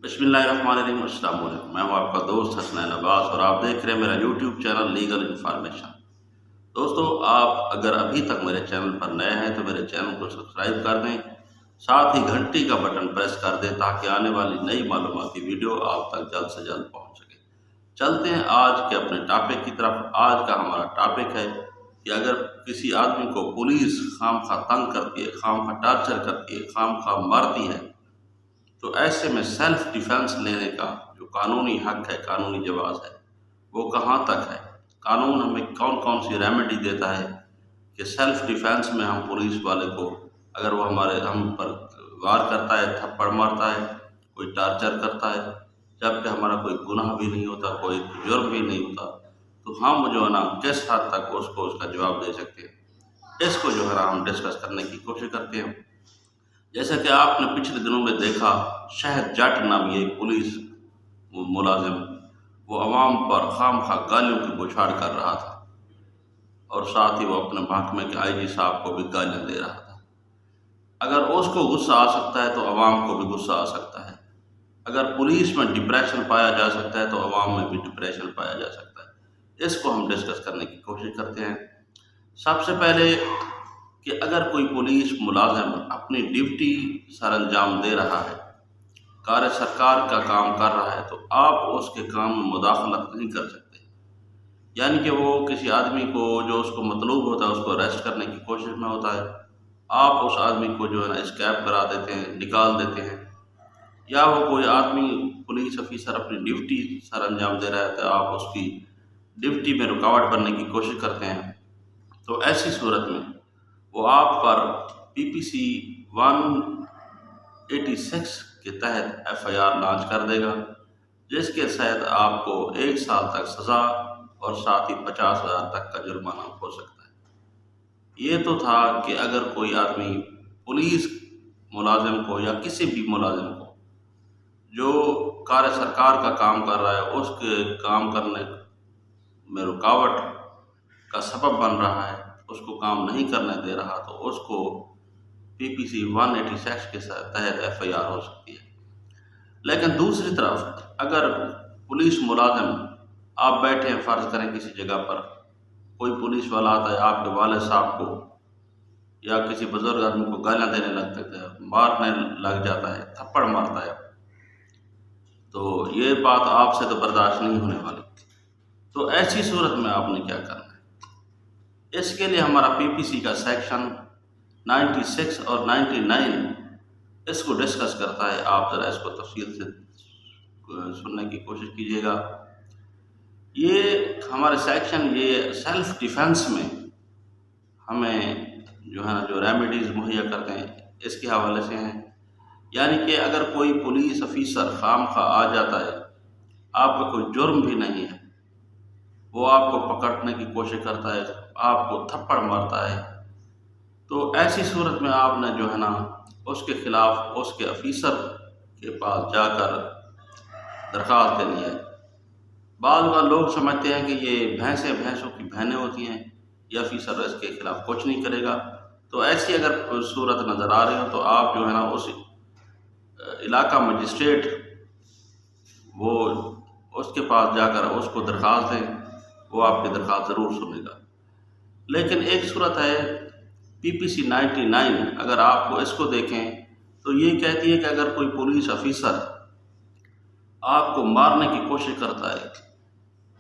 बिस्मिल्लाहिर्रहमानिर्रहीम। अस्सलाम वालेकुम। मैं हूं आपका दोस्त हसनैन अब्बास और आप देख रहे हैं मेरा यूट्यूब चैनल लीगल इन्फॉर्मेशन। दोस्तों, आप अगर अभी तक मेरे चैनल पर नए हैं तो मेरे चैनल को सब्सक्राइब कर दें, साथ ही घंटी का बटन प्रेस कर दें ताकि आने वाली नई मालूमाती वीडियो आप तक जल्द से जल्द पहुंच सके। चलते हैं आज के अपने टॉपिक की तरफ। आज का हमारा टॉपिक है कि अगर किसी आदमी को पुलिस खामखा तंग करती है, खामखा टार्चर करती है, खामखा मारती है, तो ऐसे में सेल्फ डिफेंस लेने का जो कानूनी हक है, कानूनी जवाज़ है, वो कहाँ तक है। कानून हमें कौन कौन सी रेमेडी देता है कि सेल्फ डिफेंस में हम पुलिस वाले को, अगर वो हम पर वार करता है, थप्पड़ मारता है, कोई टार्चर करता है, जबकि हमारा कोई गुनाह भी नहीं होता, कोई जुर्म भी नहीं होता, तो हम जो है ना किस हद तक उसको उसका जवाब दे सकते हैं, इसको जो है ना हम डिस्कस करने की कोशिश करते हैं। जैसा कि आपने पिछले दिनों में देखा, शहद जट नामी एक पुलिस मुलाजिम वो अवाम पर खामखा गालियों की बौछार कर रहा था और साथ ही वो अपने महकमे के आईजी साहब को भी गालियां दे रहा था। अगर उसको गुस्सा आ सकता है तो अवाम को भी गुस्सा आ सकता है। अगर पुलिस में डिप्रेशन पाया जा सकता है तो अवाम में भी डिप्रेशन पाया जा सकता है। इसको हम डिस्कस करने की कोशिश करते हैं। सबसे पहले कि अगर कोई पुलिस मुलाजिम अपनी ड्यूटी सर अंजाम दे रहा है, कार्य सरकार का काम कर रहा है, तो आप उसके काम में मुदाखलत नहीं कर सकते। यानी कि वो किसी आदमी को जो उसको मतलूब होता है उसको अरेस्ट करने की कोशिश में होता है, आप उस आदमी को जो है ना स्कैप करा देते हैं, निकाल देते हैं। या वो कोई आदमी पुलिस ऑफिसर अपनी ड्यूटी सर अंजाम दे रहा है तो आप उसकी ड्यूटी में रुकावट बनने की कोशिश करते हैं, तो ऐसी सूरत में वो आप पर पीपीसी 186 के तहत एफआईआर लॉन्च कर देगा, जिसके तहत आपको 1 साल तक सज़ा और साथ ही 50,000 तक का जुर्माना हो सकता है। ये तो था कि अगर कोई आदमी पुलिस मुलाजिम को या किसी भी मुलाजिम को जो कार्य सरकार का काम कर रहा है उसके काम करने में रुकावट का सबब बन रहा है, उसको काम नहीं करने दे रहा, तो उसको पीपीसी 186 के तहत एफआईआर हो सकती है। लेकिन दूसरी तरफ अगर पुलिस मुलाजिम, आप बैठे हैं, फ़र्ज़ करें किसी जगह पर कोई पुलिस वाला आता है, आपके वालिद साहब को या किसी बुज़ुर्ग आदमी को गालियाँ देने लगते हैं, मारने लग जाता है, थप्पड़ मारता है, तो ये बात आपसे तो बर्दाश्त नहीं होने वाली। तो ऐसी सूरत में आपने क्या करना है, इसके लिए हमारा पीपीसी का सेक्शन 96 और 99 इसको डिस्कस करता है। आप ज़रा इसको तफसील से सुनने की कोशिश कीजिएगा। ये हमारे सेक्शन ये सेल्फ डिफेंस में हमें जो है ना जो रेमेडीज़ मुहैया करते हैं इसके हवाले से हैं। यानी कि अगर कोई पुलिस ऑफिसर खामखा आ जाता है, आपका कोई जुर्म भी नहीं है, वो आपको पकड़ने की कोशिश करता है, आपको थप्पड़ मारता है, तो ऐसी सूरत में आपने जो है ना उसके खिलाफ उसके ऑफिसर के पास जाकर दरख्वास्त देनी है। बाज़ लोग समझते हैं कि ये भैंसों की बहनें होती हैं, ये ऑफिसर इसके खिलाफ कुछ नहीं करेगा। तो ऐसी अगर सूरत नज़र आ रही हो तो आप जो है ना उस इलाका मजिस्ट्रेट वो उसके पास जाकर उसको दरख्वास्त दें, वो आपकी दरख्वास्त ज़रूर सुनेगा। लेकिन एक सूरत है पीपीसी 99, अगर आप इसको देखें तो ये कहती है कि अगर कोई पुलिस ऑफिसर आपको मारने की कोशिश करता है,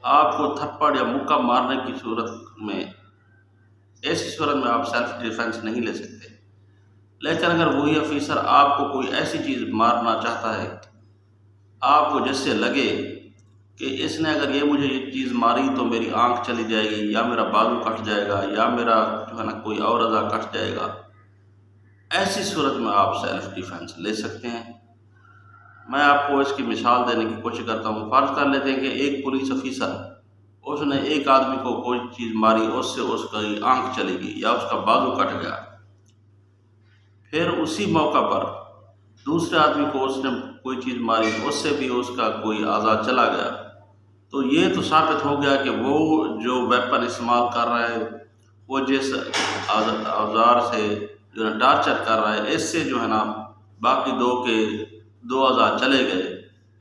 आपको थप्पड़ या मुक्का मारने की सूरत में, ऐसी सूरत में आप सेल्फ डिफेंस नहीं ले सकते। लेकिन अगर वही ऑफिसर आपको कोई ऐसी चीज़ मारना चाहता है, आपको जिससे लगे कि इसने अगर ये मुझे ये चीज़ मारी तो मेरी आंख चली जाएगी या मेरा बाजू कट जाएगा या मेरा जो है ना कोई और अज़ा कट जाएगा, ऐसी सूरत में आप सेल्फ डिफेंस ले सकते हैं। मैं आपको इसकी मिसाल देने की कोशिश करता हूँ। फ़र्ज़ कर लेते हैं कि एक पुलिस ऑफिसर उसने एक आदमी को कोई चीज़ मारी, उससे उसकी आंख चली गई या उसका बाजू कट गया, फिर उसी मौका पर दूसरे आदमी को उसने कोई चीज़ मारी, उससे भी उसका कोई आज़ा चला गया, तो ये तो साबित हो गया कि वो जो वेपन इस्तेमाल कर रहा है, वो जिस औजार से जो है टार्चर कर रहा है, इससे जो है ना बाकी दो के 2 आज़ा चले गए,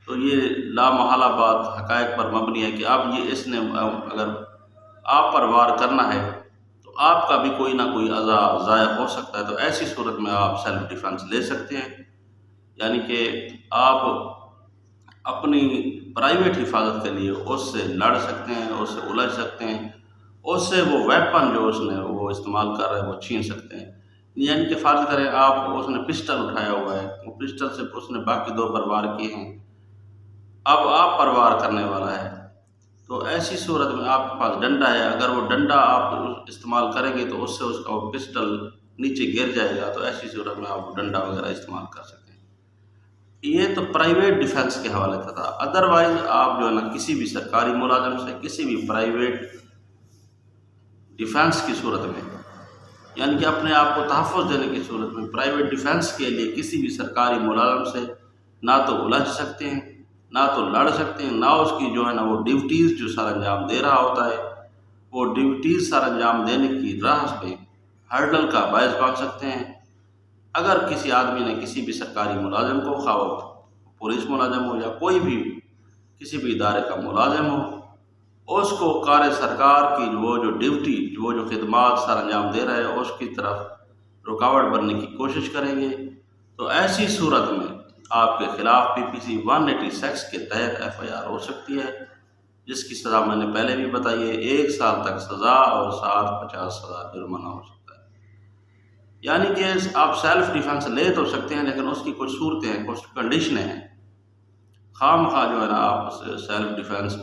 تو یہ لامحالہ بات حقائق پر مبنی ہے کہ اب یہ اس نے اگر آپ پر وار کرنا ہے تو آپ کا بھی کوئی نہ کوئی عذاب ضائع ہو سکتا ہے، تو ایسی صورت میں آپ سیلف ڈیفنس لے سکتے ہیں، یعنی کہ آپ اپنی پرائیویٹ حفاظت کے لیے اس سے لڑ سکتے ہیں، اس سے الجھ سکتے ہیں، اس سے وہ ویپن جو اس نے وہ استعمال کر رہے ہیں وہ چھین سکتے ہیں۔ یعنی کہ فرض کریں آپ اس نے پسٹل اٹھایا ہوا ہے، وہ پسٹل سے اس نے باقی دو پر وار کیے ہیں، اب آپ پر وار کرنے والا ہے، تو ایسی صورت میں آپ کے پاس ڈنڈا ہے، اگر وہ ڈنڈا آپ استعمال کریں گے تو اس سے اس کا وہ پسٹل نیچے گر جائے گا، تو ایسی صورت میں آپ ڈنڈا وغیرہ استعمال کر سکتے ہیں۔ یہ تو پرائیویٹ ڈیفنس کے حوالے سے تھا، ادروائز آپ جو ہے نا کسی بھی سرکاری ملازم سے کسی بھی پرائیویٹ ڈیفنس کی صورت میں، یعنی کہ اپنے آپ کو تحفظ دینے کی صورت میں پرائیویٹ ڈیفنس کے لیے کسی بھی سرکاری ملازم سے نہ تو الجھ سکتے ہیں، نہ تو لڑ سکتے ہیں، نہ اس کی جو ہے نا وہ ڈیوٹیز جو سر انجام دے رہا ہوتا ہے وہ ڈیوٹیز سر انجام دینے کی راہ پہ ہرڈل کا باعث بن سکتے ہیں۔ اگر کسی آدمی نے کسی بھی سرکاری ملازم کو، خواہ وہ پولیس ملازم ہو یا کوئی بھی کسی بھی ادارے کا ملازم ہو، اس کو کار سرکار کی وہ جو ڈیوٹی وہ جو خدمات سر انجام دے رہے ہیں اس کی طرف رکاوٹ بننے کی کوشش کریں گے، تو ایسی صورت میں آپ کے خلاف PPC 186 کے تحت FIR ہو سکتی ہے، جس کی سزا میں نے پہلے بھی بتائی ہے، 1 سال تک سزا اور ساتھ 50,000 جرمانہ ہو سکتا ہے۔ یعنی کہ آپ سیلف ڈیفنس لے تو سکتے ہیں لیکن اس کی کچھ صورتیں ہیں، کچھ کنڈیشنیں ہیں، خواہ مخواہ جو ہے نا آپ سیلف ڈیفنس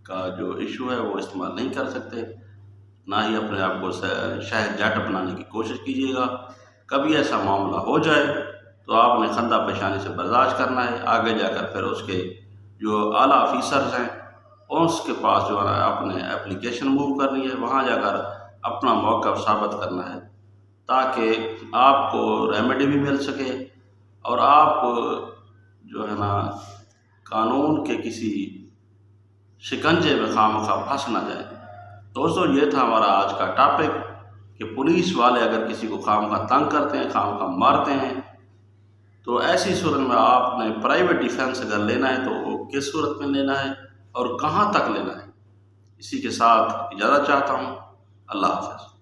کا جو ایشو ہے وہ استعمال نہیں کر سکتے، نہ ہی اپنے آپ کو شاید جٹ بنانے کی کوشش کیجیے گا۔ کبھی ایسا معاملہ ہو جائے تو آپ نے خندہ پیشانی سے برداشت کرنا ہے، آگے جا کر پھر اس کے جو اعلیٰ آفیسرز ہیں اس کے پاس جو ہے نا آپ نے اپلیکیشن موو کرنی ہے، وہاں جا کر اپنا موقف ثابت کرنا ہے تاکہ آپ کو ریمیڈی بھی مل سکے اور آپ جو ہے نا قانون کے کسی شکنجے میں خواہ مخواہ پھنس نہ جائیں۔ دوستو یہ تھا ہمارا آج کا ٹاپک کہ پولیس والے اگر کسی کو خواہ مخواہ تنگ کرتے ہیں، خواہ مخواہ مارتے ہیں، تو ایسی صورت میں آپ نے پرائیویٹ ڈیفنس اگر لینا ہے تو وہ کس صورت میں لینا ہے اور کہاں تک لینا ہے۔ اسی کے ساتھ اجازت چاہتا ہوں، اللہ حافظ۔